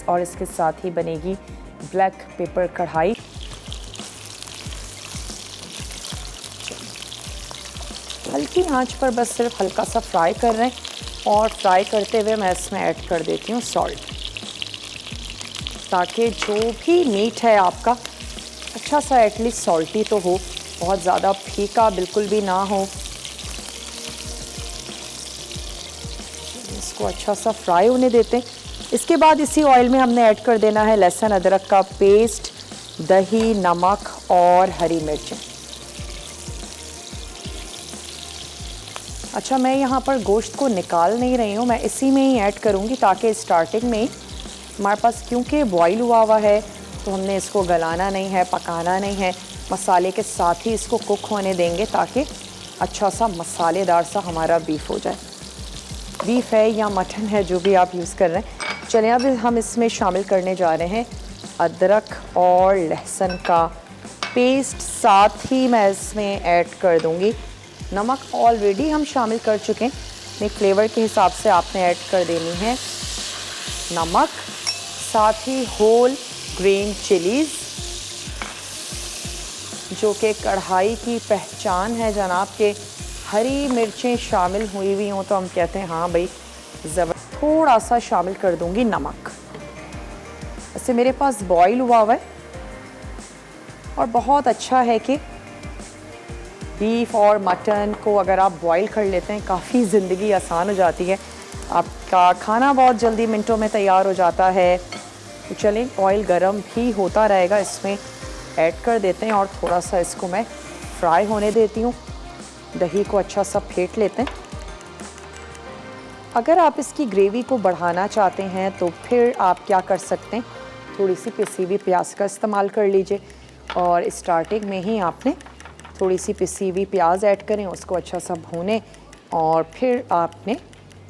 और इसके साथ ही बनेगी ब्लैक पेपर कढ़ाई। हल्की आंच पर बस सिर्फ हल्का सा फ्राई कर रहे हैं और फ्राई करते हुए मैं इसमें ऐड कर देती हूँ सॉल्ट, ताकि जो भी मीट है आपका अच्छा सा एटलीस्ट सॉल्टी तो हो, बहुत ज़्यादा फीका बिल्कुल भी ना हो। इसको अच्छा सा फ्राई होने देते हैं। इसके बाद इसी ऑयल में हमने ऐड कर देना है लहसुन अदरक का पेस्ट, दही, नमक और हरी मिर्चें। अच्छा, मैं यहाँ पर गोश्त को निकाल नहीं रही हूँ, मैं इसी में ही ऐड करूँगी ताकि स्टार्टिंग में ही हमारे पास, क्योंकि बॉईल हुआ है तो हमने इसको गलाना नहीं है, पकाना नहीं है, मसाले के साथ ही इसको कुक होने देंगे ताकि अच्छा सा मसालेदार सा हमारा बीफ हो जाए। बीफ है या मटन है, जो भी आप यूज़ कर रहे हैं। चलिए अब हम इसमें शामिल करने जा रहे हैं अदरक और लहसुन का पेस्ट, साथ ही मैं इसमें ऐड कर दूंगी नमक। ऑलरेडी हम शामिल कर चुके हैं, अपने फ्लेवर के हिसाब से आपने ऐड कर देनी है नमक, साथ ही होल ग्रीन चिलीज़, जो कि कढ़ाई की पहचान है जनाब के। हरी मिर्चें शामिल हुई हुई हों तो हम कहते हैं हाँ भाई ज़बरदस्त। थोड़ा सा शामिल कर दूंगी नमक। ऐसे मेरे पास बॉईल हुआ है और बहुत अच्छा है कि बीफ और मटन को अगर आप बॉईल कर लेते हैं काफ़ी ज़िंदगी आसान हो जाती है, आपका खाना बहुत जल्दी मिनटों में तैयार हो जाता है। तो चलें, ऑयल गरम भी होता रहेगा, इसमें ऐड कर देते हैं और थोड़ा सा इसको मैं फ्राई होने देती हूँ। दही को अच्छा सा फेंट लेते हैं। अगर आप इसकी ग्रेवी को बढ़ाना चाहते हैं तो फिर आप क्या कर सकते हैं, थोड़ी सी पिसी हुई प्याज का इस्तेमाल कर लीजिए और स्टार्टिंग में ही आपने थोड़ी सी पिसी हुई प्याज ऐड करें, उसको अच्छा सा भूनें और फिर आपने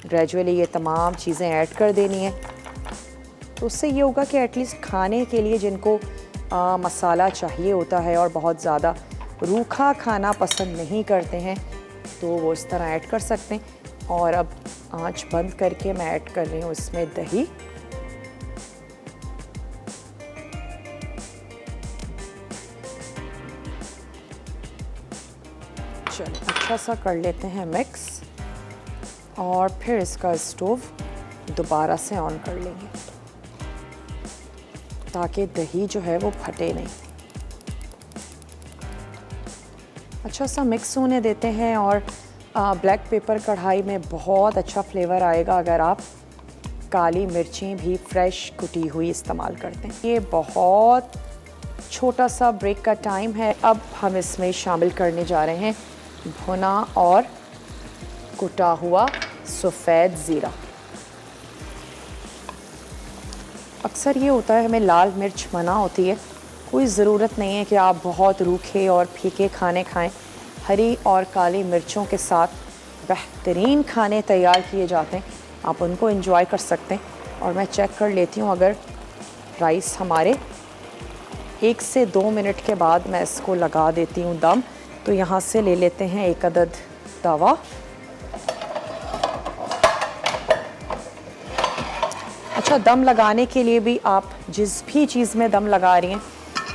ग्रेजुअली ये तमाम चीज़ें ऐड कर देनी है। तो उससे ये होगा कि एटलीस्ट खाने के लिए जिनको मसाला चाहिए होता है और बहुत ज़्यादा रूखा खाना पसंद नहीं करते हैं तो वो इस तरह ऐड कर सकते हैं। और अब आंच बंद करके मैं ऐड कर रही हूँ इसमें दही। चलो अच्छा सा कर लेते हैं मिक्स और फिर इसका स्टोव दोबारा से ऑन कर लेंगे ताकि दही जो है वो फटे नहीं। अच्छा सा मिक्स होने देते हैं और ब्लैक पेपर कढ़ाई में बहुत अच्छा फ्लेवर आएगा अगर आप काली मिर्चें भी फ्रेश कुटी हुई इस्तेमाल करते हैं। ये बहुत छोटा सा ब्रेक का टाइम है। अब हम इसमें शामिल करने जा रहे हैं भुना और कुटा हुआ सफ़ेद ज़ीरा। अक्सर ये होता है हमें लाल मिर्च मना होती है, कोई ज़रूरत नहीं है कि आप बहुत रूखे और फीके खाने खाएं। हरी और काली मिर्चों के साथ बेहतरीन खाने तैयार किए जाते हैं, आप उनको एंजॉय कर सकते हैं। और मैं चेक कर लेती हूँ, अगर राइस हमारे 1 से 2 मिनट के बाद मैं इसको लगा देती हूँ दम। तो यहाँ से ले लेते हैं एक अदद तवा। अच्छा, दम लगाने के लिए भी आप जिस भी चीज़ में दम लगा रही हैं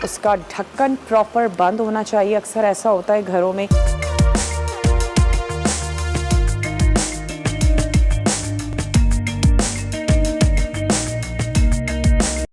उसका ढक्कन प्रॉपर बंद होना चाहिए। अक्सर ऐसा होता है घरों में